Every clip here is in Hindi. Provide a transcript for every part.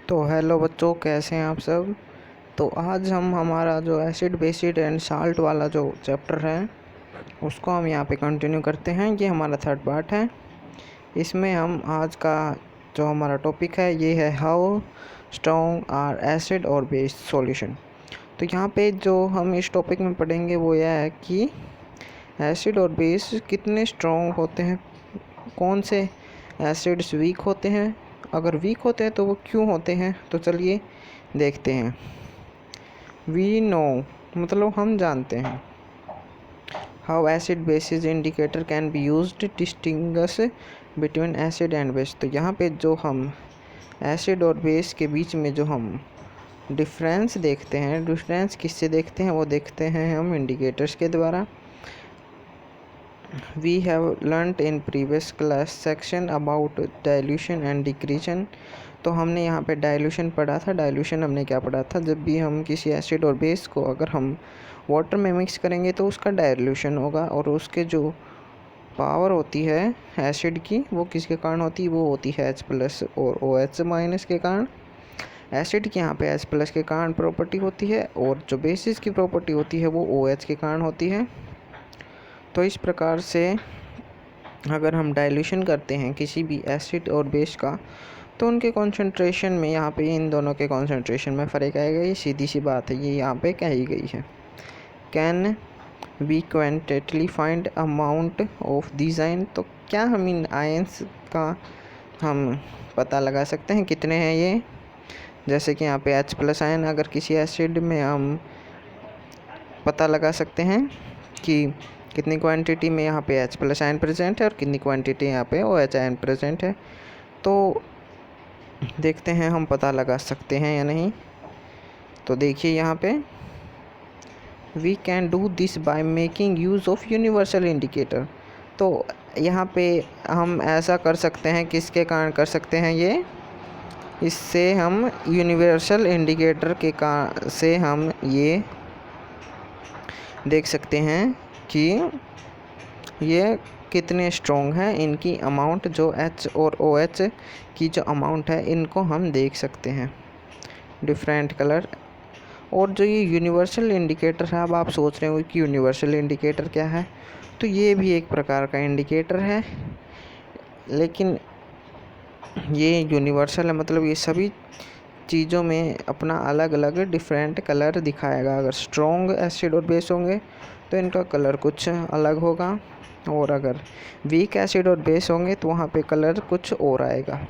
तो हेलो बच्चों, कैसे हैं आप सब। तो आज हम हमारा जो एसिड बेसिड एंड साल्ट वाला जो चैप्टर है उसको हम यहाँ पे कंटिन्यू करते हैं। ये हमारा थर्ड पार्ट है। इसमें हम आज का जो हमारा टॉपिक है ये है हाउ स्ट्रॉन्ग आर एसिड और बेस सॉल्यूशन। तो यहाँ पे जो हम इस टॉपिक में पढ़ेंगे वो यह है कि एसिड और बेस कितने स्ट्रॉन्ग होते हैं, कौन से एसिड्स वीक होते हैं, अगर वीक होते हैं तो वो क्यों होते हैं। तो चलिए देखते हैं। वी नो मतलब हम जानते हैं। How acid basis indicator can be used distinguish between acid and base. तो यहाँ पे जो हम एसिड और बेस के बीच में जो हम डिफरेंस देखते हैं, डिफरेंस किससे देखते हैं, वो देखते हैं हम इंडिकेटर्स के द्वारा। We have learnt in previous class section about dilution and decretion। तो हमने यहाँ पे डाइल्यूशन पढ़ा था। डाइल्यूशन हमने क्या पढ़ा था, जब भी हम किसी एसिड और बेस को अगर हम वाटर में मिक्स करेंगे तो उसका डाइल्यूशन होगा और उसके जो पावर होती है एसिड की वो किसके कारण होती है, वो होती है H+ और OH- के कारण। एसिड की यहाँ पे H+ के कारण प्रॉपर्टी होती है और जो बेसिस की प्रॉपर्टी होती है वो OH के कारण होती है। तो इस प्रकार से अगर हम डाइल्यूशन करते हैं किसी भी एसिड और बेस का तो उनके कॉन्सेंट्रेशन में यहाँ पे इन दोनों के कॉन्सेंट्रेशन में फ़र्क आएगा। ये सीधी सी बात है, ये यहाँ पे कही गई है। Can we quantitatively find amount of these ion. तो क्या हम इन आयंस का हम पता लगा सकते हैं कितने हैं ये। जैसे कि यहाँ पे H+ आयन अगर किसी एसिड में हम पता लगा सकते हैं कि कितनी क्वांटिटी में यहाँ पे H+ आयन प्रेजेंट है और कितनी क्वांटिटी यहाँ पे OH आयन प्रेजेंट है। तो देखते हैं हम पता लगा सकते हैं या नहीं। तो देखिए यहाँ पे we can do this by making use of universal indicator. तो यहाँ पे हम ऐसा कर सकते हैं, किसके कारण कर सकते हैं ये, इससे हम यूनिवर्सल इंडिकेटर के से हम ये देख सकते हैं कि ये कितने स्ट्रॉन्ग हैं। इनकी अमाउंट जो H और OH की जो अमाउंट है इनको हम देख सकते हैं डिफरेंट कलर। और जो ये यूनिवर्सल इंडिकेटर है, अब आप सोच रहे हो कि यूनिवर्सल इंडिकेटर क्या है, तो ये भी एक प्रकार का इंडिकेटर है, लेकिन ये यूनिवर्सल है मतलब ये सभी चीज़ों में अपना अलग अलग डिफरेंट कलर दिखाएगा। अगर स्ट्रॉन्ग एसिड और बेस होंगे तो इनका कलर कुछ अलग होगा और अगर वीक एसिड और बेस होंगे तो वहाँ पे कलर कुछ और आएगा।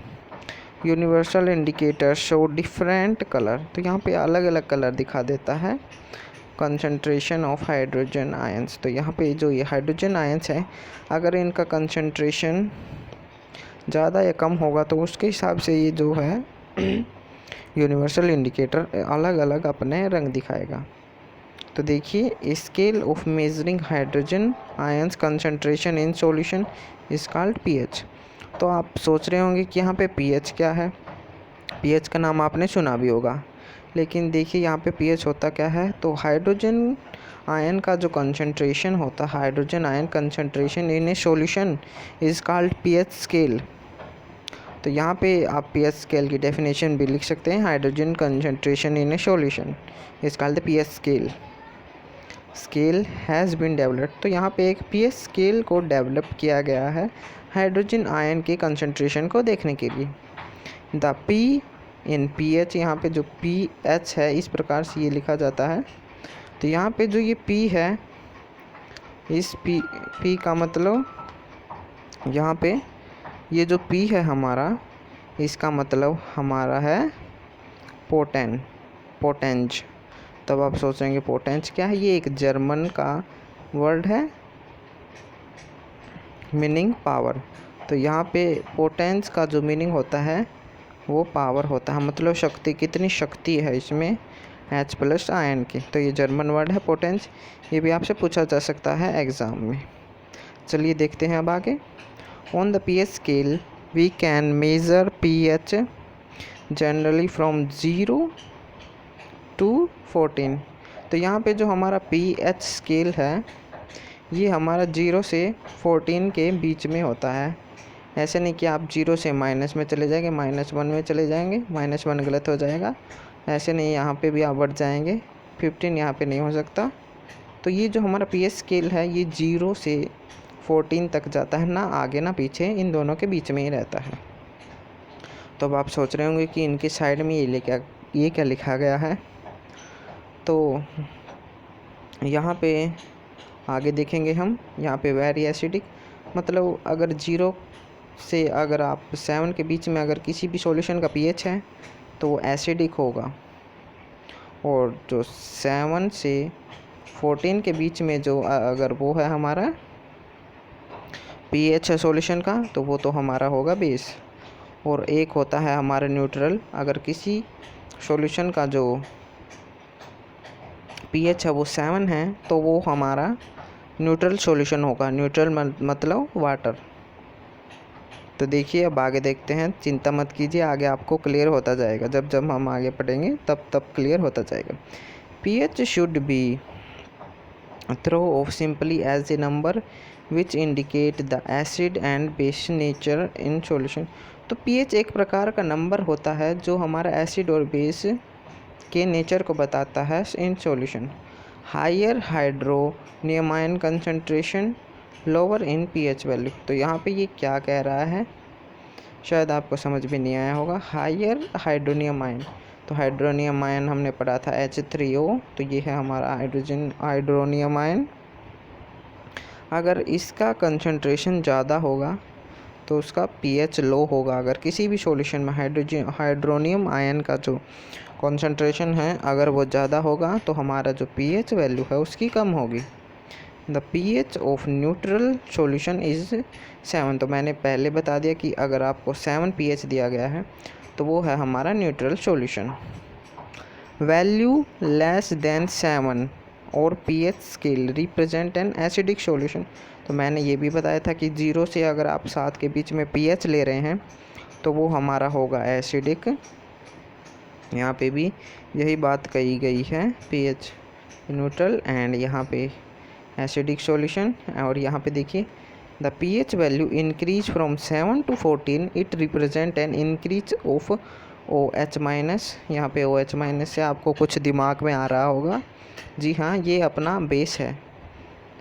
Universal indicator show different colour, तो यहाँ पे अलग अलग कलर दिखा देता है। कंसंट्रेशन ऑफ हाइड्रोजन आयंस, तो यहाँ पे जो ये हाइड्रोजन आयंस है अगर इनका कंसंट्रेशन ज़्यादा या कम होगा तो उसके हिसाब से ये जो है यूनिवर्सल इंडिकेटर अलग अलग अपने रंग दिखाएगा। तो देखिए scale of measuring hydrogen ions concentration in solution is called pH। तो आप सोच रहे होंगे कि यहाँ पे pH क्या है। pH का नाम आपने सुना भी होगा, लेकिन देखिए यहाँ पे pH होता क्या है। तो हाइड्रोजन आयन का जो कंसंट्रेशन होता है, hydrogen ion concentration in a solution is called pH scale. तो यहाँ पे आप pH स्केल की डेफिनेशन भी लिख सकते हैं, hydrogen concentration in a solution is called the pH scale. Scale has been developed, तो यहाँ पे एक pH स्केल को डेवलप किया गया है हाइड्रोजन आयन के कंसंट्रेशन को देखने के लिए। द P इन pH, यहाँ पे जो pH है इस प्रकार से ये लिखा जाता है। तो यहाँ पे जो ये P है, इस P का मतलब यहाँ पे ये जो P है हमारा, इसका मतलब हमारा है पोटेंज। तब आप सोचेंगे पोटेंज क्या है, ये एक जर्मन का वर्ड है मीनिंग पावर। तो यहाँ पे पोटेंज का जो मीनिंग होता है वो पावर होता है, मतलब शक्ति, कितनी शक्ति है इसमें H+ आयन की। तो ये जर्मन वर्ड है पोटेंज, ये भी आपसे पूछा जा सकता है एग्ज़ाम में। चलिए देखते हैं अब आगे। On the pH scale we can measure pH generally from 0 to 14। तो यहाँ पे जो हमारा pH स्केल है ये हमारा 0 से 14 के बीच में होता है। ऐसे नहीं कि आप 0 से माइनस में चले जाएंगे, -1 में चले जाएंगे, -1 गलत हो जाएगा। ऐसे नहीं, यहाँ पे भी आप बढ़ जाएंगे, 15 यहाँ पे नहीं हो सकता। तो ये जो हमारा पीएच स्केल है ये 0 से 14 तक जाता है, ना आगे ना पीछे, इन दोनों के बीच में ही रहता है। तो अब आप सोच रहे होंगे कि इनकी साइड में ये क्या लिखा गया है। तो यहाँ पे आगे देखेंगे हम, यहाँ पे वेरी एसिडिक, मतलब अगर 0 से अगर आप 7 के बीच में अगर किसी भी सॉल्यूशन का पीएच है तो वो एसिडिक होगा, और जो 7 से 14 के बीच में जो अगर वो है हमारा पीएच है सॉल्यूशन का, तो वो तो हमारा होगा बेस। और एक होता है हमारा न्यूट्रल, अगर किसी सॉल्यूशन का जो पीएच है वो 7 है तो वो हमारा न्यूट्रल सॉल्यूशन होगा। न्यूट्रल मतलब वाटर। तो देखिए अब आगे देखते हैं, चिंता मत कीजिए, आगे आपको क्लियर होता जाएगा, जब जब हम आगे पढ़ेंगे तब क्लियर होता जाएगा। PH should be throw of simply as a number which indicate the acid and base nature in solution. तो पीएच एक प्रकार का नंबर होता है जो हमारा एसिड और बेस के नेचर को बताता है in solution. Higher hydronium ion concentration, lower in pH value. तो यहाँ पे ये क्या कह रहा है शायद आपको समझ में नहीं आया होगा। हायर हाइड्रोनियम आयन, तो हाइड्रोनियम आयन हमने पढ़ा था H3O, तो ये है हमारा हाइड्रोनियम आयन। अगर इसका कंसंट्रेशन ज़्यादा होगा तो उसका पीएच लो होगा। अगर किसी भी सॉल्यूशन में हाइड्रोनियम आयन का जो कंसंट्रेशन है अगर वो ज़्यादा होगा तो हमारा जो पीएच वैल्यू है उसकी कम होगी। The pH of neutral solution is 7। तो मैंने पहले बता दिया कि अगर आपको 7 पीएच दिया गया है तो वो है हमारा neutral solution. Value less than 7 और pH scale represent an acidic solution. तो मैंने ये भी बताया था कि 0 से अगर आप 7 के बीच में पीएच ले रहे हैं तो वो हमारा होगा एसिडिक। यहाँ पे भी यही बात कही गई है, पीएच न्यूट्रल एंड यहाँ पे एसिडिक सॉल्यूशन। और यहाँ पे देखिए the pH value increase from 7 to 14, it represent an increase of OH minus. यहाँ पे OH माइनस से आपको कुछ दिमाग में आ रहा होगा, जी हाँ ये अपना बेस है।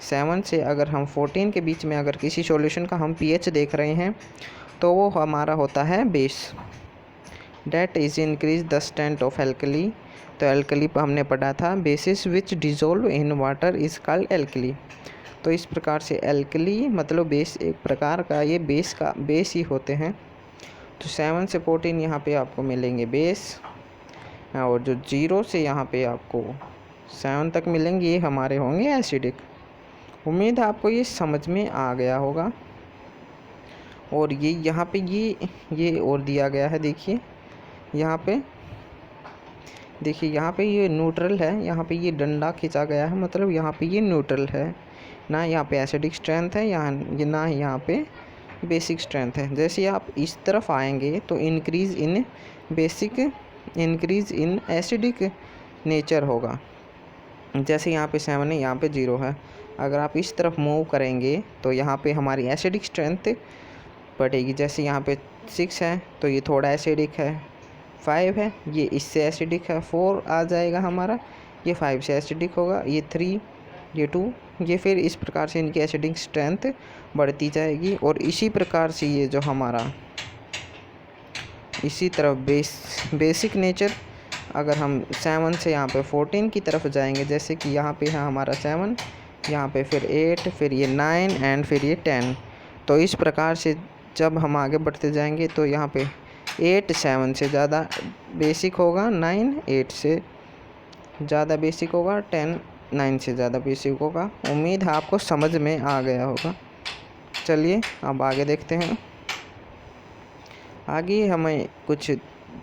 7 से अगर हम 14 के बीच में अगर किसी सॉल्यूशन का हम पीएच देख रहे हैं तो वो हमारा होता है base. That is increase the strength of alkali. तो एल्कली पर हमने पढ़ा था, basis which dissolve in water is called alkali. तो इस प्रकार से एल्कली मतलब बेस, एक प्रकार का ये बेस ही होते हैं। तो 7 से 14 यहाँ पे आपको मिलेंगे बेस, और जो 0 से यहाँ पे आपको 7 तक मिलेंगे ये हमारे होंगे एसिडिक। उम्मीद है आपको ये समझ में आ गया होगा। और ये यहाँ पे ये और दिया गया है, देखिए यहाँ पे देखिए यहाँ पे ये न्यूट्रल है, यहाँ पे ये डंडा खींचा गया है, मतलब यहाँ पे ये न्यूट्रल है, ना यहाँ पे एसिडिक स्ट्रेंथ है, ना यहाँ पे बेसिक स्ट्रेंथ है। जैसे आप इस तरफ आएंगे तो इंक्रीज़ इन एसिडिक नेचर होगा। जैसे यहाँ पे 7 है, यहाँ पे 0 है। अगर आप इस तरफ मूव करेंगे तो यहाँ पे हमारी एसिडिक स्ट्रेंथ बढ़ेगी। जैसे यहाँ पे 6 है तो ये थोड़ा एसिडिक है, 5 है ये इससे एसिडिक है, 4 आ जाएगा हमारा, ये 5 से एसिडिक होगा, ये 3, ये 2, ये फिर इस प्रकार से इनकी एसिडिक स्ट्रेंथ बढ़ती जाएगी। और इसी प्रकार से ये जो हमारा इसी तरफ बेसिक नेचर, अगर हम 7 से यहाँ पे 14 की तरफ जाएंगे, जैसे कि यहाँ पे है हमारा 7, यहाँ पे फिर 8, फिर ये 9 एंड फिर ये 10। तो इस प्रकार से जब हम आगे बढ़ते जाएंगे तो यहाँ पे 8 7 से ज़्यादा बेसिक होगा, 9 8 से ज़्यादा बेसिक होगा, 10 9 से ज़्यादा बेसिक होगा। उम्मीद है आपको समझ में आ गया होगा। चलिए अब आगे देखते हैं। आगे हमें कुछ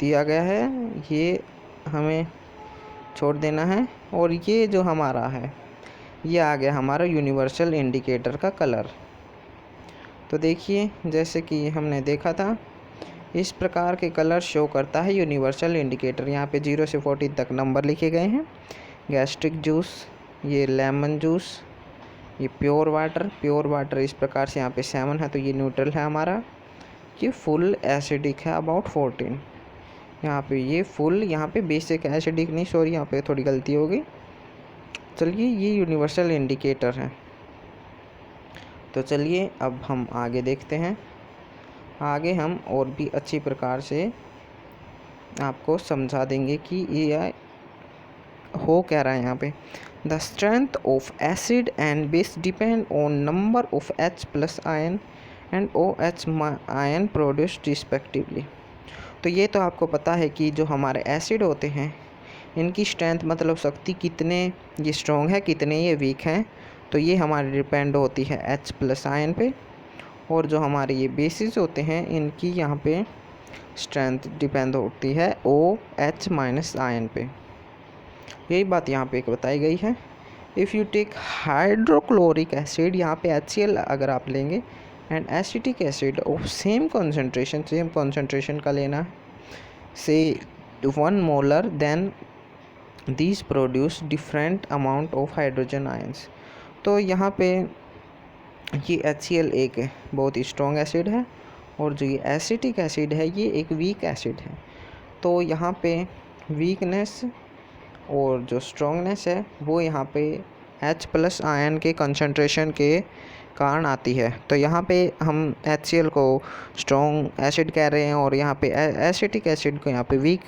दिया गया है, ये हमें छोड़ देना है। और ये जो हमारा है ये आ गया हमारा यूनिवर्सल इंडिकेटर का कलर। तो देखिए जैसे कि हमने देखा था इस प्रकार के कलर शो करता है यूनिवर्सल इंडिकेटर। यहाँ पे 0 से 14 तक नंबर लिखे गए हैं। गैस्ट्रिक जूस, ये लेमन जूस, ये प्योर वाटर इस प्रकार से यहाँ पे 7 है तो ये न्यूट्रल है हमारा। ये फुल एसिडिक है अबाउट 14। यहाँ पे ये फुल, यहाँ पे बेसिक एसिडिक नहीं, सॉरी यहाँ पे थोड़ी गलती हो गई। चलिए ये यूनिवर्सल इंडिकेटर है। तो चलिए अब हम आगे देखते हैं। आगे हम और भी अच्छी प्रकार से आपको समझा देंगे कि ये हो क्या रहा है यहाँ पे। The strength of acid and base depend on number of H plus ion and OH ion produced respectively. तो ये तो आपको पता है कि जो हमारे एसिड होते हैं इनकी स्ट्रेंथ मतलब शक्ति कितने ये स्ट्रॉन्ग है कितने ये वीक हैं, तो ये हमारी डिपेंड होती है H प्लस आयन पे। और जो हमारे ये बेसिस होते हैं इनकी यहाँ पे स्ट्रेंथ डिपेंड होती है OH माइनस आयन पे। यही बात यहाँ पे एक बताई गई है। If you take hydrochloric acid, यहाँ पे HCl अगर आप लेंगे, and acetic acid of same concentration का लेना है, से 1 molar, then these produce different amount of hydrogen ions. तो यहाँ पे ये HCl एक बहुत ही स्ट्रॉन्ग एसिड है और जो ये एसिटिक एसिड है ये एक वीक एसिड है। तो यहाँ पे वीकनेस और जो स्ट्रॉन्गनेस है वो यहाँ पे H प्लस आयन के कंसंट्रेशन के कारण आती है। तो यहाँ पे हम HCl को स्ट्रॉन्ग एसिड कह रहे हैं और यहाँ पे एसिटिक एसिड को यहाँ पे वीक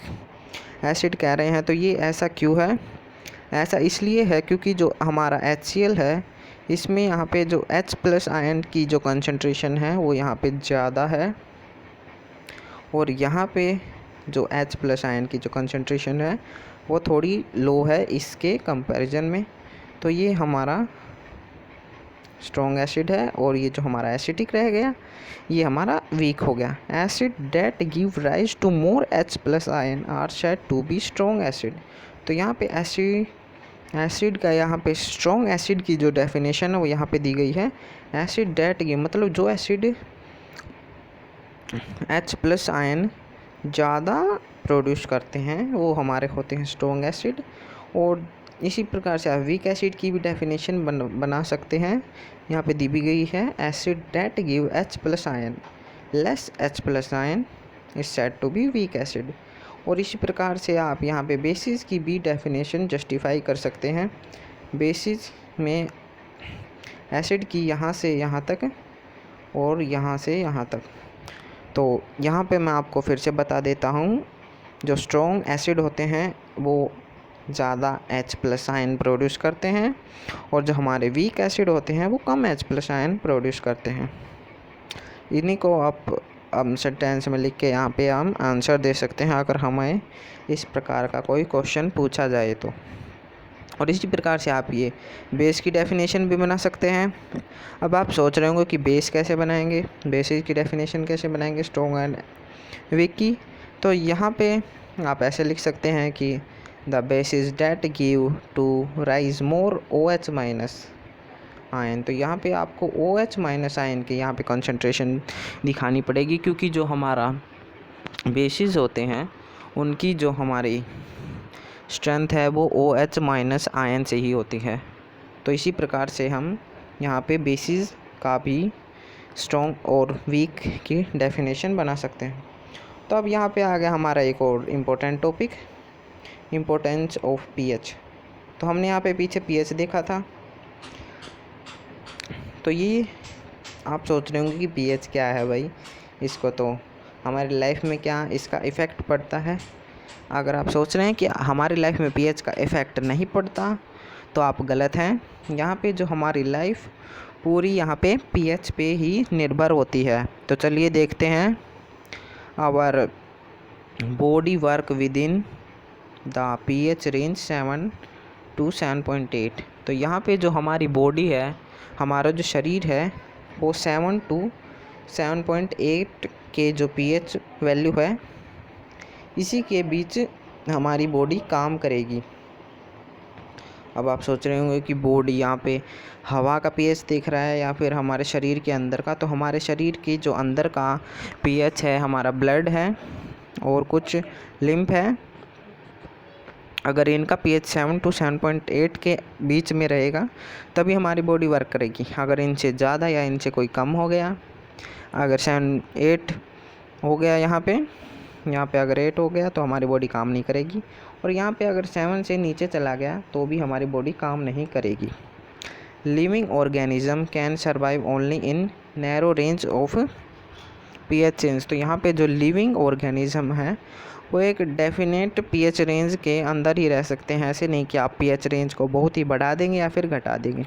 एसिड कह रहे हैं। तो ये ऐसा क्यों है? ऐसा इसलिए है क्योंकि जो हमारा HCl है इसमें यहाँ पे जो H प्लस आयन की जो कंसंट्रेशन है वो यहाँ पे ज़्यादा है और यहाँ पे जो H प्लस आयन की जो कंसंट्रेशन है वो थोड़ी लो है इसके कंपैरिजन में। तो ये हमारा स्ट्रॉन्ग एसिड है और ये जो हमारा एसिटिक रह गया ये हमारा वीक हो गया। Acid that give rise to more H plus ion are said to be strong acid. तो यहाँ पे एसिड का यहाँ पे स्ट्रॉन्ग एसिड की जो डेफिनेशन है वो यहाँ पे दी गई है। एसिड डेट गिव मतलब जो एसिड H प्लस आयन ज़्यादा प्रोड्यूस करते हैं वो हमारे होते हैं स्ट्रॉन्ग एसिड। और इसी प्रकार से आप वीक एसिड की भी डेफिनेशन बना सकते हैं। यहाँ पे दी भी गई है acid that give H plus ion less H plus ion is said to be weak acid. और इसी प्रकार से आप यहाँ पे बेसिस की भी डेफिनेशन जस्टिफाई कर सकते हैं। बेसिस में एसिड की यहाँ से यहाँ तक और यहाँ से यहाँ तक। तो यहाँ पे मैं आपको फिर से बता देता हूँ, जो स्ट्रॉन्ग एसिड होते हैं वो ज़्यादा H प्लस आयन प्रोड्यूस करते हैं और जो हमारे वीक एसिड होते हैं वो कम H प्लस आयन प्रोड्यूस करते हैं। इन्हीं को आप सेंटेंस में लिख के यहाँ पे हम आंसर दे सकते हैं अगर हमें इस प्रकार का कोई क्वेश्चन पूछा जाए तो। और इसी प्रकार से आप ये बेस की डेफिनेशन भी बना सकते हैं। अब आप सोच रहे होंगे कि बेस कैसे बनाएंगे, बेसिस की डेफिनेशन कैसे बनाएंगे स्ट्रॉन्ग एंड वीक की। तो यहाँ पे आप ऐसे लिख सकते हैं कि the bases that give to rise more OH minus ion. तो यहाँ पे आपको OH माइनस आयन के यहाँ पे कंसंट्रेशन दिखानी पड़ेगी क्योंकि जो हमारा बेसिस होते हैं उनकी जो हमारी स्ट्रेंथ है वो OH माइनस आयन से ही होती है। तो इसी प्रकार से हम यहाँ पे बेसिस का भी स्ट्रॉन्ग और वीक की डेफिनेशन बना सकते हैं। तो अब यहाँ पे आ गया हमारा एक और important topic, importance of pH। तो हमने यहाँ पे पीछे pH देखा था। तो ये आप सोच रहे होंगे कि pH क्या है भाई, इसको तो हमारी लाइफ में क्या इसका इफ़ेक्ट पड़ता है। अगर आप सोच रहे हैं कि हमारी लाइफ में pH का इफ़ेक्ट नहीं पड़ता तो आप गलत हैं। यहाँ पे जो हमारी लाइफ पूरी यहाँ पे pH पे ही निर्भर होती है। तो चलिए देखते हैं। Our body work within the pH range 7 to 7.8। तो यहाँ पे जो हमारी बॉडी है, हमारा जो शरीर है वो 7 to 7.8 के जो pH वैल्यू है इसी के बीच हमारी बॉडी काम करेगी। अब आप सोच रहे होंगे कि बॉडी यहाँ पे हवा का pH देख रहा है या फिर हमारे शरीर के अंदर का। तो हमारे शरीर की जो अंदर का pH है हमारा ब्लड है और कुछ लिम्फ है। अगर इनका pH 7 to 7.8 के बीच में रहेगा तभी हमारी बॉडी वर्क करेगी। अगर इनसे ज़्यादा या इनसे कोई कम हो गया, अगर 7-8 हो गया यहाँ पे अगर 8 हो गया तो हमारी बॉडी काम नहीं करेगी, और यहाँ पे अगर 7 से नीचे चला गया तो भी हमारी बॉडी काम नहीं करेगी। Living organism can survive only in narrow range of pH change. तो यहाँ पे जो लिविंग ऑर्गेनिज्म है वो एक डेफिनेट पीएच रेंज के अंदर ही रह सकते हैं, ऐसे नहीं कि आप पीएच रेंज को बहुत ही बढ़ा देंगे या फिर घटा देंगे।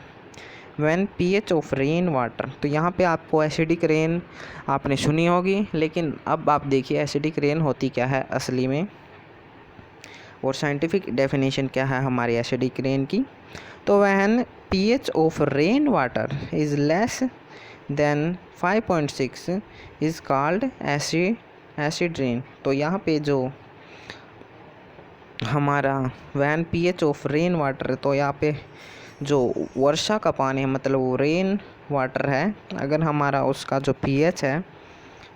When pH of rain water, तो यहाँ पे आपको एसिडिक रेन आपने सुनी होगी, लेकिन अब आप देखिए एसिडिक रेन होती क्या है असली में, और साइंटिफिक डेफिनेशन क्या है हमारी एसिडिक रेन की। तो when pH of rain water is less than 5.6 is called acid rain. तो यहाँ पे जो हमारा when pH of rain water, तो यहाँ पे जो वर्षा का पानी है मतलब वो रेन वाटर है, अगर हमारा उसका जो पीएच है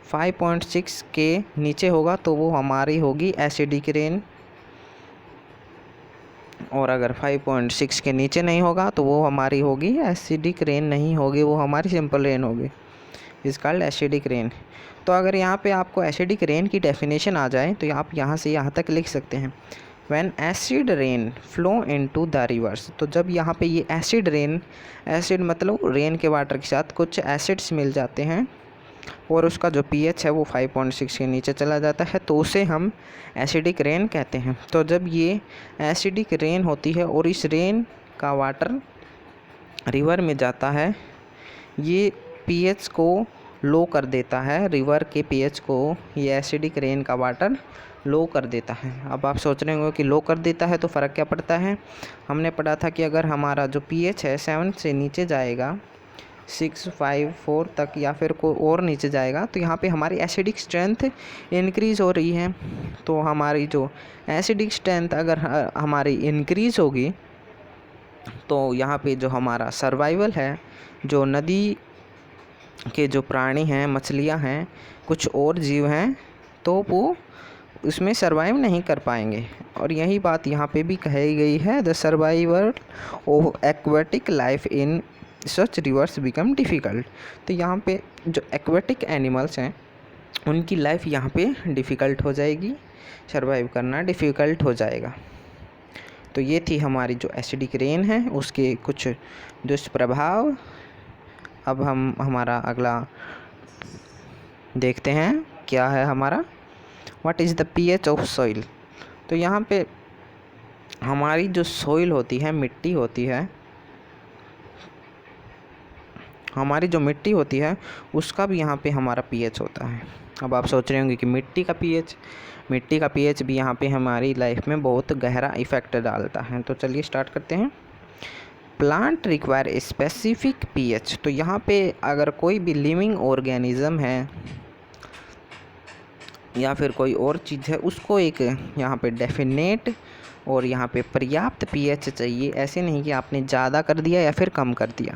5.6 के नीचे होगा तो वो हमारी होगी एसिडिक रेन, और अगर 5.6 के नीचे नहीं होगा तो वो हमारी होगी एसिडिक रेन नहीं होगी, वो हमारी सिंपल रेन होगी, इस कॉल्ड एसिडिक रेन। तो अगर यहाँ पे आपको एसिडिक रेन की डेफिनेशन आ जाए तो आप यहाँ से यहाँ तक लिख सकते हैं when acid rain flow into the reverse. तो जब यहाँ पे ये एसिड रेन, एसिड मतलब रेन के वाटर के साथ कुछ एसिड्स मिल जाते हैं और उसका जो पीएच है वो 5.6 के नीचे चला जाता है तो उसे हम एसिडिक रेन कहते हैं। तो जब ये एसिडिक रेन होती है और इस रेन का वाटर रिवर में जाता है, ये पीएच को लो कर देता है, रिवर के पीएच को ये एसिडिक रेन का वाटर लो कर देता है। अब आप सोच रहे होंगे कि लो कर देता है तो फ़र्क क्या पड़ता है। हमने पढ़ा था कि अगर हमारा जो पीएच है 7 से नीचे जाएगा 6.54 तक या फिर कोई और नीचे जाएगा तो यहाँ पे हमारी एसिडिक स्ट्रेंथ इंक्रीज़ हो रही है। तो हमारी जो एसिडिक स्ट्रेंथ अगर हमारी इंक्रीज़ होगी तो यहाँ पे जो हमारा सर्वाइवल है, जो नदी के जो प्राणी हैं, मछलियाँ हैं, कुछ और जीव हैं, तो वो उसमें सर्वाइव नहीं कर पाएंगे। और यही बात यहाँ पे भी कही गई है, the survival of aquatic life in such reverse become difficult. तो यहाँ पे जो एक्वेटिक एनिमल्स हैं उनकी लाइफ यहाँ पे डिफ़िकल्ट हो जाएगी, सर्वाइव करना डिफ़िकल्ट हो जाएगा। तो ये थी हमारी जो एसिडिक रेन है उसके कुछ दुष्प्रभाव। अब हम हमारा अगला देखते हैं क्या है हमारा, what is the pH of soil. तो यहाँ पे हमारी जो सॉइल होती है, मिट्टी होती है, हमारी जो मिट्टी होती है उसका भी यहाँ पे हमारा पीएच होता है। अब आप सोच रहे होंगे कि मिट्टी का पीएच भी यहाँ पे हमारी लाइफ में बहुत गहरा इफ़ेक्ट डालता है। तो चलिए स्टार्ट करते हैं। Plant require a specific pH. तो यहाँ पे अगर कोई भी लिविंग ऑर्गेनिज्म है या फिर कोई और चीज़ है उसको एक यहाँ पे डेफिनेट और यहाँ पे पर्याप्त पीएच चाहिए। ऐसे नहीं कि आपने ज़्यादा कर दिया या फिर कम कर दिया,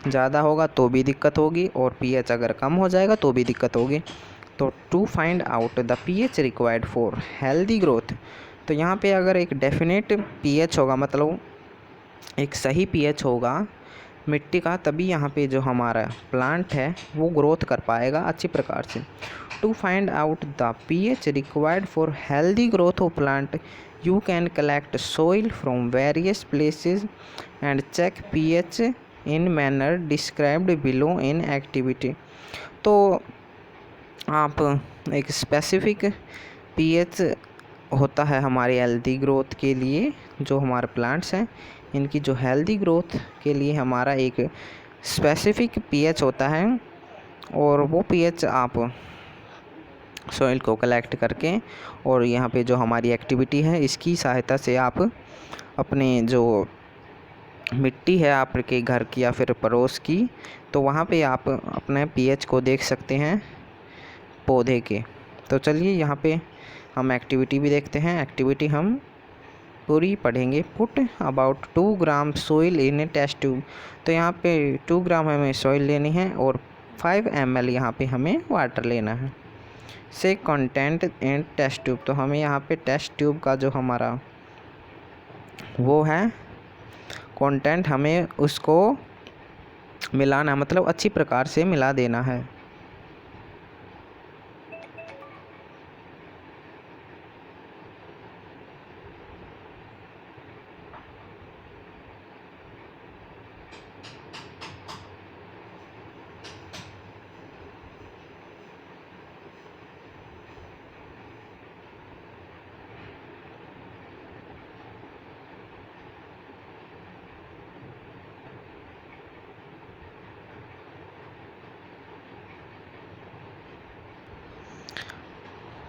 ज़्यादा होगा तो भी दिक्कत होगी और पीएच अगर कम हो जाएगा तो भी दिक्कत होगी। तो to find out the pH required for healthy growth. तो यहाँ पे अगर एक डेफिनेट पीएच होगा, मतलब एक सही पीएच होगा मिट्टी का, तभी यहाँ पे जो हमारा प्लांट है वो ग्रोथ कर पाएगा अच्छी प्रकार से। To find out the pH required for healthy growth of plant you can collect soil from various places and check pH in manner described below in activity. तो आप एक स्पेसिफिक पीएच होता है हमारी हेल्दी ग्रोथ के लिए, जो हमारे प्लांट्स हैं इनकी जो हेल्दी ग्रोथ के लिए हमारा एक स्पेसिफिक पीएच होता है, और वो पीएच आप सॉइल को कलेक्ट करके और यहाँ पे जो हमारी एक्टिविटी है इसकी सहायता से आप अपने जो मिट्टी है आपके घर की या फिर पड़ोस की, तो वहाँ पे आप अपने पीएच को देख सकते हैं पौधे के। तो चलिए यहाँ पे हम एक्टिविटी भी देखते हैं। एक्टिविटी हम पूरी पढ़ेंगे। Put about 2 gram soil in a test tube. तो यहाँ पे 2 ग्राम हमें सोइल लेनी है और 5 ml यहाँ पे हमें वाटर लेना है। से कंटेंट इन टेस्ट ट्यूब। तो हमें यहाँ पे टेस्ट ट्यूब का जो हमारा वो है कंटेंट, हमें उसको मिलाना, मतलब अच्छी प्रकार से मिला देना है।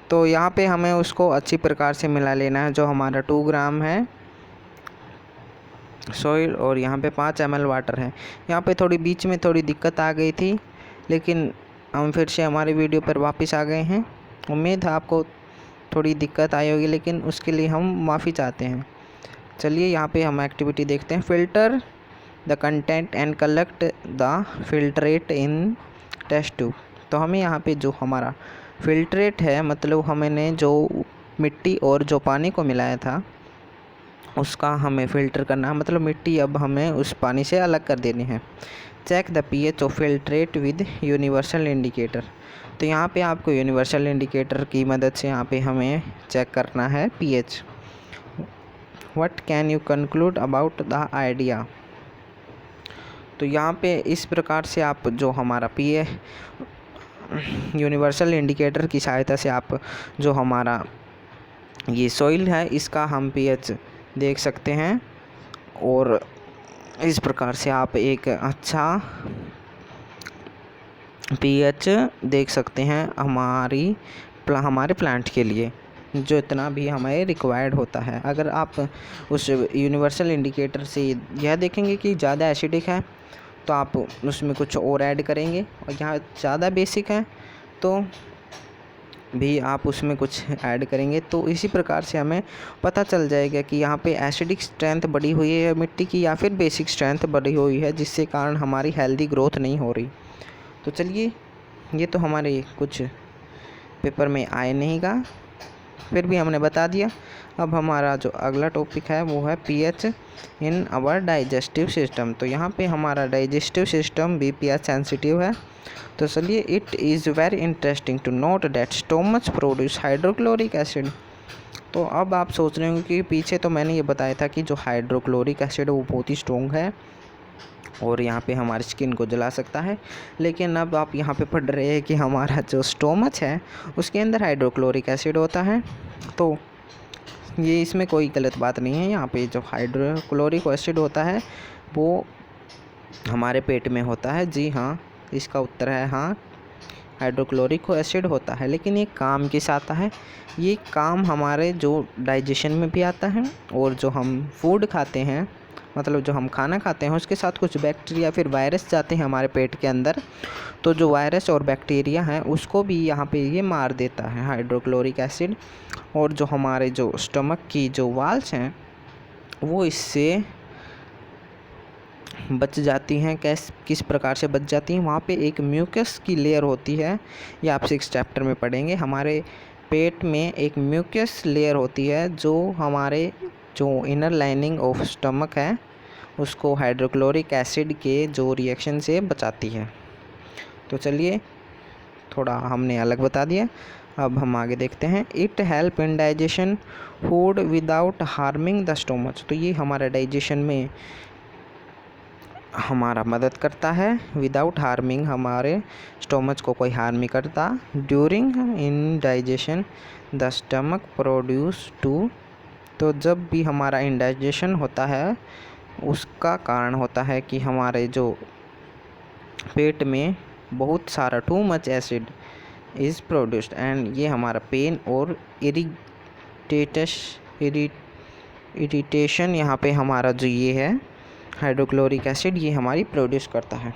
तो यहाँ पे हमें उसको अच्छी प्रकार से मिला लेना है। जो हमारा 2 ग्राम है सॉइल और यहाँ पे 5 ml वाटर है। यहाँ पे थोड़ी बीच में थोड़ी दिक्कत आ गई थी, लेकिन हम फिर से हमारे वीडियो पर वापस आ गए हैं। उम्मीद है आपको थोड़ी दिक्कत आई होगी, लेकिन उसके लिए हम माफ़ी चाहते हैं। चलिए यहाँ पे हम एक्टिविटी देखते हैं। Filter the content and collect the filtrate in test tube. तो हमें यहाँ पे जो हमारा फिल्ट्रेट है, मतलब हमने जो मिट्टी और जो पानी को मिलाया था उसका हमें फ़िल्टर करना है, मतलब मिट्टी अब हमें उस पानी से अलग कर देनी है। Check the pH of filtrate with universal indicator. तो यहाँ पे आपको यूनिवर्सल इंडिकेटर की मदद से यहाँ पे हमें चेक करना है pH. What can you conclude about the idea. तो यहाँ पे इस प्रकार से आप जो हमारा पीए यूनिवर्सल इंडिकेटर की सहायता से आप जो हमारा ये सॉइल है इसका हम पीएच देख सकते हैं, और इस प्रकार से आप एक अच्छा पीएच देख सकते हैं हमारे प्लांट के लिए, जो इतना भी हमें रिक्वायर्ड होता है। अगर आप उस यूनिवर्सल इंडिकेटर से यह देखेंगे कि ज़्यादा एसिडिक है तो आप उसमें कुछ और ऐड करेंगे, और यहाँ ज़्यादा बेसिक है तो भी आप उसमें कुछ ऐड करेंगे। तो इसी प्रकार से हमें पता चल जाएगा कि यहाँ पे एसिडिक स्ट्रेंथ बढ़ी हुई है मिट्टी की या फिर बेसिक स्ट्रेंथ बढ़ी हुई है, जिससे कारण हमारी हेल्दी ग्रोथ नहीं हो रही। तो चलिए, ये तो हमारे कुछ पेपर में आए नहीं गा, फिर भी हमने बता दिया। अब हमारा जो अगला टॉपिक है वो है pH in our digestive system. तो यहाँ पे हमारा डाइजेस्टिव सिस्टम भी पीएच सेंसिटिव है। तो चलिए, it is very interesting to note that stomach produce hydrochloric acid. तो अब आप सोच रहे होंगे कि पीछे तो मैंने ये बताया था कि जो हाइड्रोक्लोरिक एसिड है वो बहुत ही स्ट्रॉन्ग है और यहाँ पे हमारी स्किन को जला सकता है, लेकिन अब आप यहाँ पे पढ़ रहे हैं कि हमारा जो स्टोमच है उसके अंदर हाइड्रोक्लोरिक एसिड होता है। तो ये इसमें कोई गलत बात नहीं है। यहाँ पे जो हाइड्रोक्लोरिक एसिड होता है वो हमारे पेट में होता है। जी हाँ, इसका उत्तर है हाँ, हाइड्रोक्लोरिक एसिड होता है, लेकिन ये काम किस आता है, ये काम हमारे जो डाइजेशन में भी आता है, और जो हम फूड खाते हैं, मतलब जो हम खाना खाते हैं उसके साथ कुछ बैक्टीरिया फिर वायरस जाते हैं हमारे पेट के अंदर। तो जो वायरस और बैक्टीरिया हैं उसको भी यहाँ पे ये मार देता है हाइड्रोक्लोरिक एसिड। और जो हमारे जो स्टमक की जो वाल्स हैं वो इससे बच जाती हैं। किस प्रकार से बच जाती हैं, वहाँ पे एक म्यूकस की लेयर होती है, ये आप 6 चैप्टर में पढ़ेंगे। हमारे पेट में एक म्यूकस लेयर होती है जो हमारे जो इनर लाइनिंग ऑफ स्टमक है उसको हाइड्रोक्लोरिक एसिड के जो रिएक्शन से बचाती है। तो चलिए, थोड़ा हमने अलग बता दिया। अब हम आगे देखते हैं। It help in digestion food without harming the stomach. तो ये हमारा डाइजेशन में हमारा मदद करता है विदाउट हार्मिंग, हमारे स्टोमच को कोई हार्म नहीं करता। During indigestion the stomach produce too. तो जब भी हमारा इंडाइजेशन होता है उसका कारण होता है कि हमारे जो पेट में बहुत सारा too much acid is produced, and ये हमारा पेन और इरिटेशन यहाँ पे हमारा जो ये है हाइड्रोक्लोरिक एसिड ये हमारी प्रोड्यूस करता है।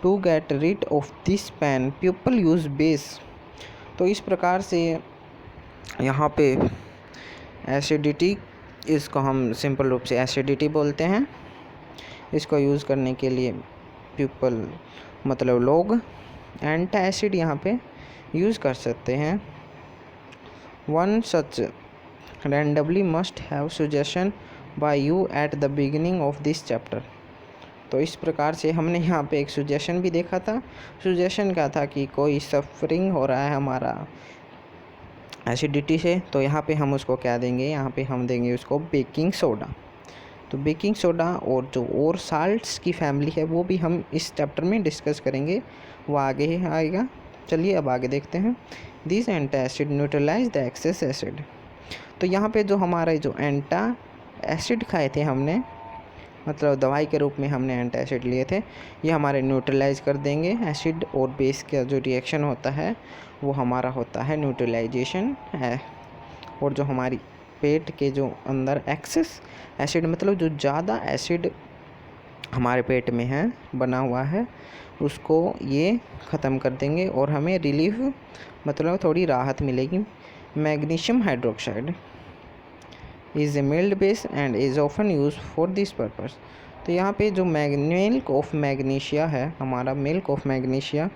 To get rid of this pain people use base. तो इस प्रकार से यहाँ पे एसिडिटी, इसको हम सिंपल रूप से एसिडिटी बोलते हैं, इसको यूज़ करने के लिए पीपल मतलब लोग एंटी एसिड यहाँ पे यूज़ कर सकते हैं। One such randomly must have suggestion by you at the beginning of this chapter। तो इस प्रकार से हमने यहाँ पे एक सुजेशन भी देखा था। सुजेशन क्या था कि कोई सफरिंग हो रहा है हमारा एसिडिटी से, तो यहाँ पे हम उसको क्या देंगे, यहाँ पे हम देंगे उसको बेकिंग सोडा। तो बेकिंग सोडा और जो और साल्ट्स की फैमिली है वो भी हम इस चैप्टर में डिस्कस करेंगे, वो आगे आएगा। चलिए अब आगे देखते हैं। This anti acid neutralize the excess acid. तो यहाँ पे जो हमारे जो एंटा एसिड खाए थे हमने, मतलब दवाई के रूप में हमने एंटी एसिड लिए थे, ये हमारे न्यूट्रलाइज कर देंगे एसिड और बेस का जो रिएक्शन होता है वो हमारा होता है न्यूट्रलाइजेशन है। और जो हमारी पेट के जो अंदर एक्सेस एसिड, मतलब जो ज़्यादा एसिड हमारे पेट में है बना हुआ है, उसको ये ख़त्म कर देंगे और हमें रिलीफ, मतलब थोड़ी राहत मिलेगी। Magnesium hydroxide is a mild base and is often used for this purpose. तो यहाँ पे जो मिल्क ऑफ मैग्नीशिया है, हमारा milk of magnesia,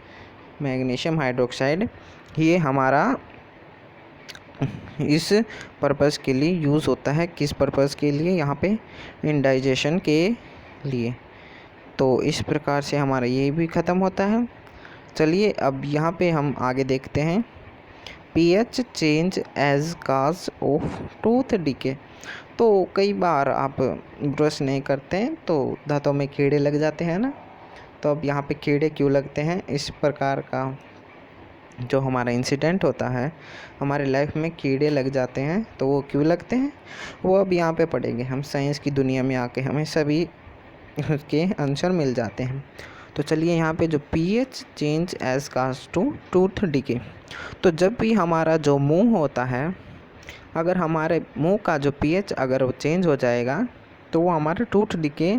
magnesium hydroxide, ये हमारा इस पर्पस के लिए यूज़ होता है। किस पर्पस के लिए? यहाँ पे इंडाइजेशन के लिए। तो इस प्रकार से हमारा ये भी ख़त्म होता है। चलिए अब यहाँ पे हम आगे देखते हैं। pH change as cause of tooth decay. तो कई बार आप ब्रश नहीं करते हैं तो दांतों में कीड़े लग जाते हैं ना। तो अब यहाँ पे कीड़े क्यों लगते हैं? इस प्रकार का जो हमारा इंसिडेंट होता है, हमारे लाइफ में कीड़े लग जाते हैं, तो वो क्यों लगते हैं वो अब यहाँ पे पढ़ेंगे हम। साइंस की दुनिया में आके हमें सभी के आंसर मिल जाते हैं। तो चलिए यहाँ पे जो pH change as cause to tooth decay. तो जब भी हमारा जो मुंह होता है, अगर हमारे मुंह का जो pH अगर वो चेंज हो जाएगा तो वो हमारे टूथ डिके,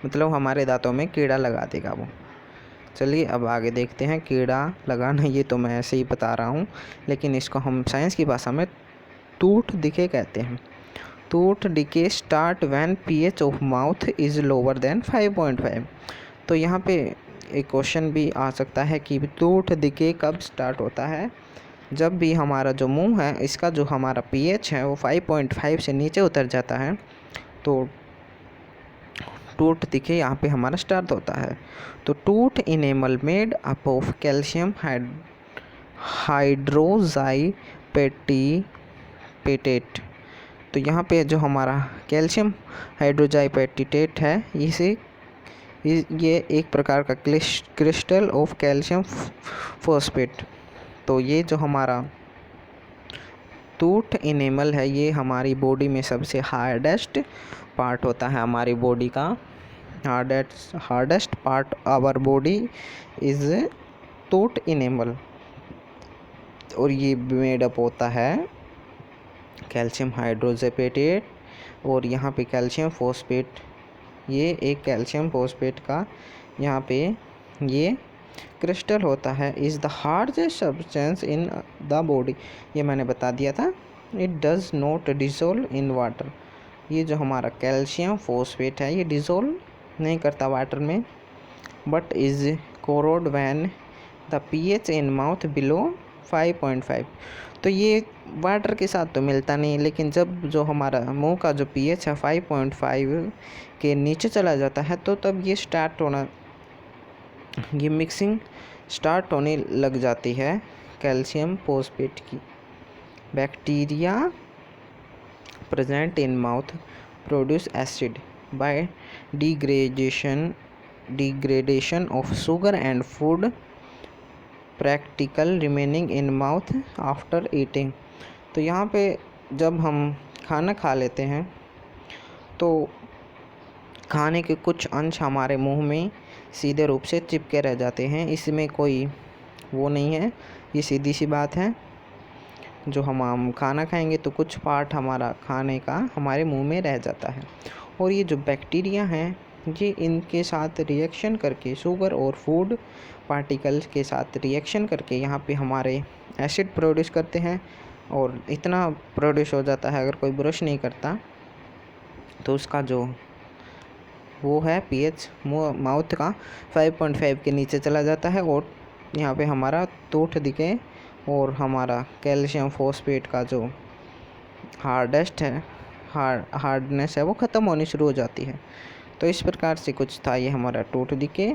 मतलब हमारे दांतों में कीड़ा लगा देगा वो। चलिए अब आगे देखते हैं। कीड़ा लगाना ये तो मैं ऐसे ही बता रहा हूँ, लेकिन इसको हम साइंस की भाषा में टूथ डिके कहते हैं। Tooth decay start when pH of mouth is lower than 5.5। तो यहाँ पे एक क्वेश्चन भी आ सकता है कि टूथ डिके कब स्टार्ट होता है? जब भी हमारा जो मुंह है, इसका जो हमारा pH है वो 5.5 से नीचे उतर जाता है, तो टूथ डिके यहाँ पे हमारा स्टार्ट होता है। तो tooth enamel made up of calcium hydroxyapatite. तो यहाँ पे जो हमारा कैल्शियम हाइड्रोजाइपेटेट है, ये एक प्रकार का क्रिस्टल ऑफ कैल्शियम फॉस्फेट। तो ये जो हमारा टूथ इनेमल है, ये हमारी बॉडी में सबसे हार्डेस्ट पार्ट होता है। हमारी बॉडी का hardest part our body is tooth enamel. और ये मेड अप होता है कैल्शियम हाइड्रोजाइपेटेट और यहाँ पे कैल्शियम फॉस्फेट। ये एक कैल्शियम फॉस्फेट का यहाँ पे ये क्रिस्टल होता है। Is the hardest substance in the body. ये मैंने बता दिया था। It does not dissolve in water. ये जो हमारा कैल्शियम फॉस्फेट है, ये डिसॉल्व नहीं करता वाटर में, but is corrode when the pH in mouth below 5.5। तो ये वाटर के साथ तो मिलता नहीं, लेकिन जब जो हमारा मुंह का जो pH है 5.5 के नीचे चला जाता है, तो तब ये स्टार्ट होना, ये मिक्सिंग स्टार्ट होने लग जाती है कैल्शियम फॉस्फेट की। Bacteria present in mouth produce acid by degradation of sugar and food practical remaining in mouth after eating. तो यहाँ पे जब हम खाना खा लेते हैं तो खाने के कुछ अंश हमारे मुंह में सीधे रूप से चिपके रह जाते हैं। इसमें कोई वो नहीं है, ये सीधी सी बात है। जो हम खाना खाएंगे तो कुछ पार्ट हमारा खाने का हमारे मुंह में रह जाता है, और ये जो बैक्टीरिया हैं, ये इनके साथ रिएक्शन करके, शुगर और फूड पार्टिकल्स के साथ रिएक्शन करके यहाँ पे हमारे एसिड प्रोड्यूस करते हैं। और इतना प्रोड्यूस हो जाता है, अगर कोई ब्रश नहीं करता तो उसका जो वो है pH माउथ का 5.5 के नीचे चला जाता है, और यहाँ पे हमारा टूथ डिके और हमारा कैल्शियम फॉस्फेट का जो हार्डनेस है वो ख़त्म होनी शुरू हो जाती है। तो इस प्रकार से कुछ था ये हमारा tooth decay.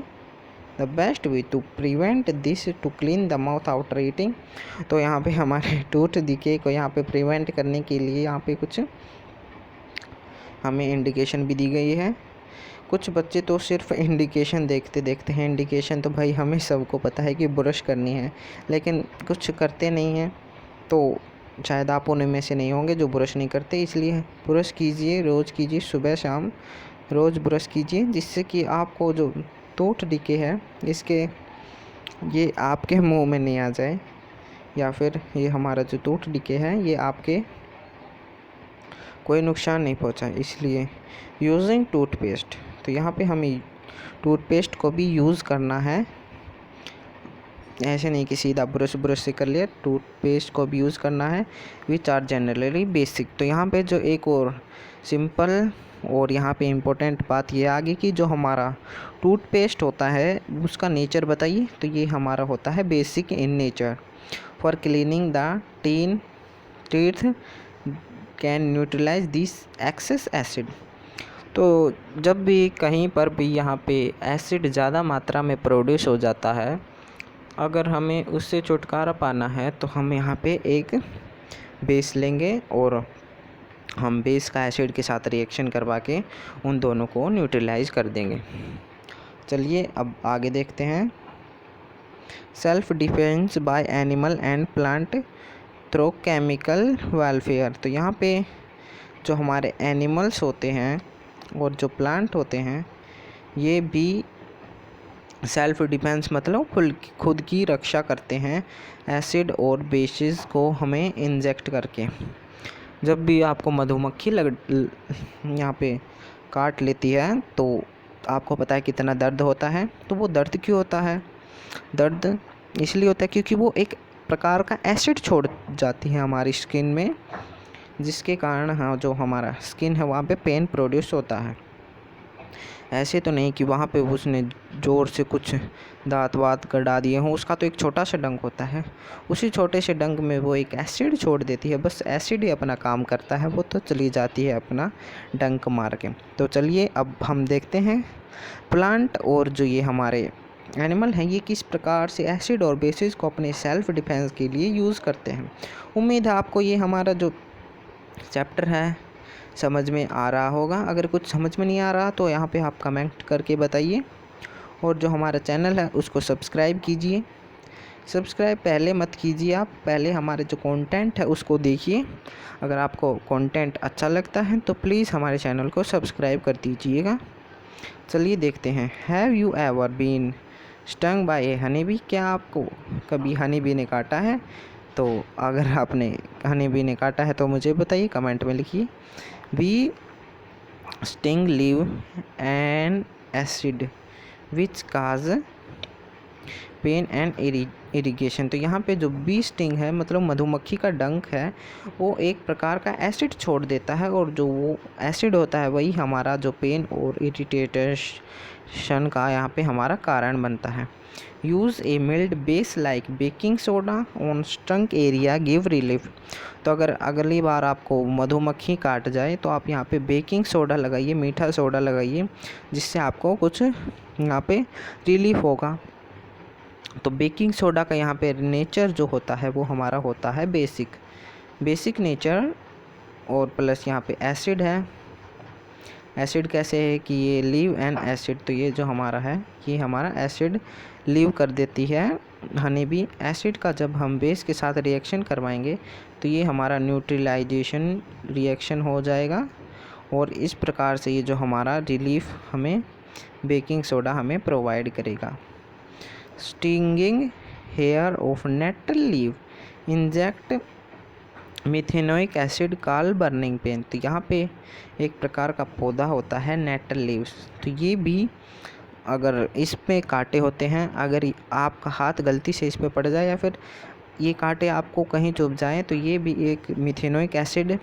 The best way to prevent this to clean the mouth after eating. तो यहाँ पे हमारे टूथ डिके को यहाँ पे प्रिवेंट करने के लिए यहाँ पे कुछ हमें इंडिकेशन भी दी गई है। कुछ बच्चे तो सिर्फ इंडिकेशन देखते हैं। इंडिकेशन तो भाई हमें सबको पता है कि ब्रश करनी है, लेकिन कुछ करते नहीं हैं। तो शायद आप उनमें में से नहीं होंगे जो ब्रश नहीं करते। इसलिए ब्रश कीजिए, रोज़ कीजिए, सुबह शाम रोज़ ब्रश कीजिए, जिससे कि आपको जो टूथ डिके है इसके ये आपके मुंह में नहीं आ जाए, या फिर ये हमारा जो टूथ डिके है ये आपके कोई नुकसान नहीं पहुंचाए, इसलिए यूजिंग टूथपेस्ट। तो यहाँ पे हमें टूथपेस्ट को भी यूज़ करना है, ऐसे नहीं कि सीधा ब्रश ब्रश से कर लिया, टूथपेस्ट को भी यूज़ करना है, विच आर जनरली बेसिक। तो यहाँ पे जो एक और सिंपल और यहाँ पे इम्पोर्टेंट बात ये आ गई कि जो हमारा टूथपेस्ट होता है उसका नेचर बताइए। तो ये हमारा होता है basic in nature. For cleaning the teeth can neutralize this excess acid. तो जब भी कहीं पर भी यहाँ पे एसिड ज़्यादा मात्रा में प्रोड्यूस हो जाता है, अगर हमें उससे छुटकारा पाना है तो हम यहाँ पे एक बेस लेंगे और हम बेस का एसिड के साथ रिएक्शन करवा के उन दोनों को न्यूट्रलाइज कर देंगे। चलिए अब आगे देखते हैं। Self defence bye animal and plant through chemical welfare. तो यहाँ पे जो हमारे एनिमल्स होते हैं और जो प्लांट होते हैं ये भी सेल्फ डिफेंस मतलब खुद की रक्षा करते हैं एसिड और बेसिस को हमें इंजेक्ट करके। जब भी आपको मधुमक्खी यहाँ पे काट लेती है तो आपको पता है कितना दर्द होता है। तो वो दर्द क्यों होता है? दर्द इसलिए होता है क्योंकि वो एक प्रकार का एसिड छोड़ जाती है हमारी स्किन में, जिसके कारण हाँ जो हमारा स्किन है वहाँ पे पेन प्रोड्यूस होता है। ऐसे तो नहीं कि वहाँ पे उसने ज़ोर से कुछ दांत वात गड़ा दिए हों, उसका तो एक छोटा सा डंक होता है, उसी छोटे से डंक में वो एक एसिड छोड़ देती है, बस एसिड ही अपना काम करता है, वो तो चली जाती है अपना डंक मार के। तो चलिए अब हम देखते हैं प्लांट और जो ये हमारे एनिमल हैं ये किस प्रकार से एसिड और बेसिस को अपने सेल्फ डिफेंस के लिए यूज़ करते हैं। उम्मीद है आपको ये हमारा जो चैप्टर है समझ में आ रहा होगा। अगर कुछ समझ में नहीं आ रहा तो यहाँ पे आप कमेंट करके बताइए, और जो हमारा चैनल है उसको सब्सक्राइब कीजिए। सब्सक्राइब पहले मत कीजिए, आप पहले हमारे जो कंटेंट है उसको देखिए। अगर आपको कंटेंट अच्छा लगता है तो प्लीज़ हमारे चैनल को सब्सक्राइब कर दीजिएगा। चलिए देखते हैं। Have you ever been stung by a honey bee. क्या आपको कभी हनी बी ने काटा है? तो अगर आपने हनी बी ने काटा है तो मुझे बताइए, कमेंट में लिखिए। Bee sting leave and acid which cause pain and irrigation. तो यहाँ पे जो बी स्टिंग है मतलब मधुमक्खी का डंक है वो एक प्रकार का एसिड छोड़ देता है, और जो वो एसिड होता है वही हमारा जो पेन और इरिटेशन का यहाँ पे हमारा कारण बनता है। Use a mild base like baking soda on stung area give relief. तो अगर अगली बार आपको मधुमक्खी काट जाए तो आप यहाँ पे बेकिंग सोडा लगाइए, मीठा सोडा लगाइए, जिससे आपको कुछ यहाँ पे रिलीफ होगा। तो बेकिंग सोडा का यहाँ पे नेचर जो होता है वो हमारा होता है बेसिक नेचर, और प्लस यहाँ पे एसिड है। एसिड कैसे है कि ये लीव एंड एसिड, तो ये जो हमारा है ये हमारा एसिड लीव कर देती है हनी बी। एसिड का जब हम बेस के साथ रिएक्शन करवाएंगे तो ये हमारा न्यूट्रलाइजेशन रिएक्शन हो जाएगा, और इस प्रकार से ये जो हमारा रिलीफ हमें बेकिंग सोडा हमें प्रोवाइड करेगा। Stinging hair of nettle leave inject methanoic acid call burning pain. तो यहाँ पे एक प्रकार का पौधा होता है नेटल लीव्स, तो ये भी अगर इस पे कांटे होते हैं, अगर आपका हाथ गलती से इस पे पड़ जाए या फिर ये कांटे आपको कहीं चुभ जाए तो ये भी एक मिथेनोइक एसिड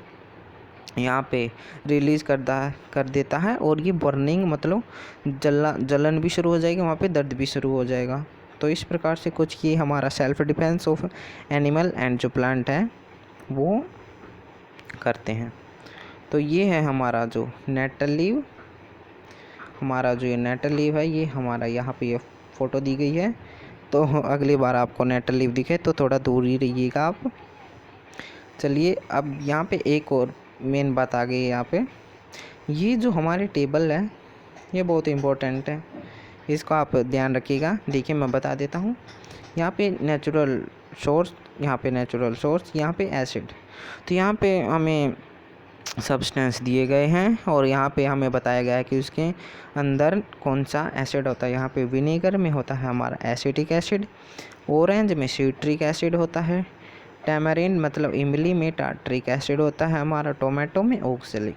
यहाँ पे रिलीज़ कर देता है, और ये बर्निंग मतलब जलन भी शुरू हो जाएगी, वहाँ पे दर्द भी शुरू हो जाएगा। तो इस प्रकार से कुछ ये हमारा self defence of animal and जो प्लांट है वो करते हैं। तो ये है हमारा जो नेटल लीव, हमारा जो ये नेटल लीव है ये हमारा यहाँ पे ये फ़ोटो दी गई है। तो अगली बार आपको नेटल लीव दिखे तो थोड़ा दूर ही रहिएगा आप। चलिए अब यहाँ पे एक और मेन बात आ गई है। यहाँ पे ये जो हमारे टेबल है ये बहुत इम्पोर्टेंट है, इसको आप ध्यान रखिएगा। देखिए मैं बता देता हूँ। यहाँ पे नेचुरल सोर्स, यहाँ पे नेचुरल सोर्स, यहाँ पे एसिड। तो यहाँ पे हमें सब्सटेंस दिए गए हैं और यहाँ पे हमें बताया गया है कि उसके अंदर कौन सा एसिड होता है। यहाँ पे विनेगर में होता है हमारा एसिटिक एसिड, ऑरेंज में सिट्रिक एसिड होता है, टैमरिंड मतलब इमली में टार्ट्रिक एसिड होता है हमारा, टोमेटो में ऑक्सैलिक,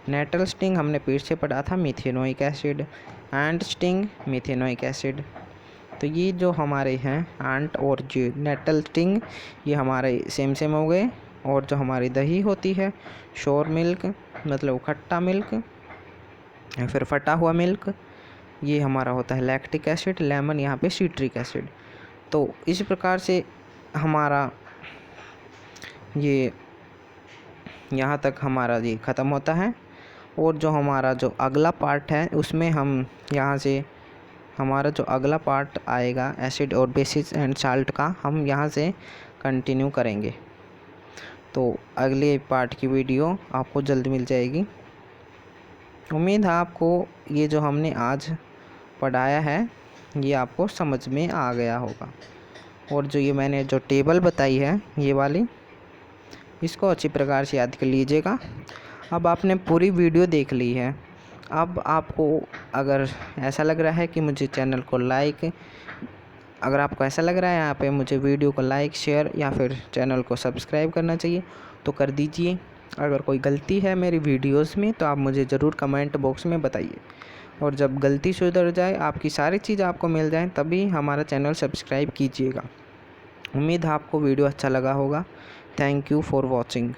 नेटल स्टिंग हमने पीछे पढ़ा था मिथेनोइक एसिड, एंट स्टिंग मिथेनोइक एसिड। तो ये जो हमारे हैं एंट और जो नेटल स्टिंग ये हमारे सेम हो गए। और जो हमारी दही होती है शोर मिल्क मतलब खट्टा मिल्क या फिर फटा हुआ मिल्क, ये हमारा होता है लैक्टिक एसिड, लेमन यहाँ पे सिट्रिक एसिड। तो इस प्रकार से हमारा ये यहाँ तक हमारा ये ख़त्म होता है। और जो हमारा जो अगला पार्ट है उसमें हम यहाँ से हमारा जो अगला पार्ट आएगा एसिड और बेसिस एंड साल्ट का, हम यहाँ से कंटिन्यू करेंगे। तो अगले पार्ट की वीडियो आपको जल्द मिल जाएगी। उम्मीद है आपको ये जो हमने आज पढ़ाया है ये आपको समझ में आ गया होगा। और जो ये मैंने जो टेबल बताई है ये वाली, इसको अच्छी प्रकार से याद कर लीजिएगा। अब आपने पूरी वीडियो देख ली है। अब आपको अगर ऐसा लग रहा है कि मुझे चैनल को लाइक, अगर आपको ऐसा लग रहा है यहाँ पे मुझे वीडियो को लाइक शेयर या फिर चैनल को सब्सक्राइब करना चाहिए तो कर दीजिए। अगर कोई गलती है मेरी वीडियोस में तो आप मुझे ज़रूर कमेंट बॉक्स में बताइए। और जब गलती सुधर जाए, आपकी सारी चीज़ आपको मिल जाए, तभी हमारा चैनल सब्सक्राइब कीजिएगा। उम्मीद है आपको वीडियो अच्छा लगा होगा। Thank you for watching.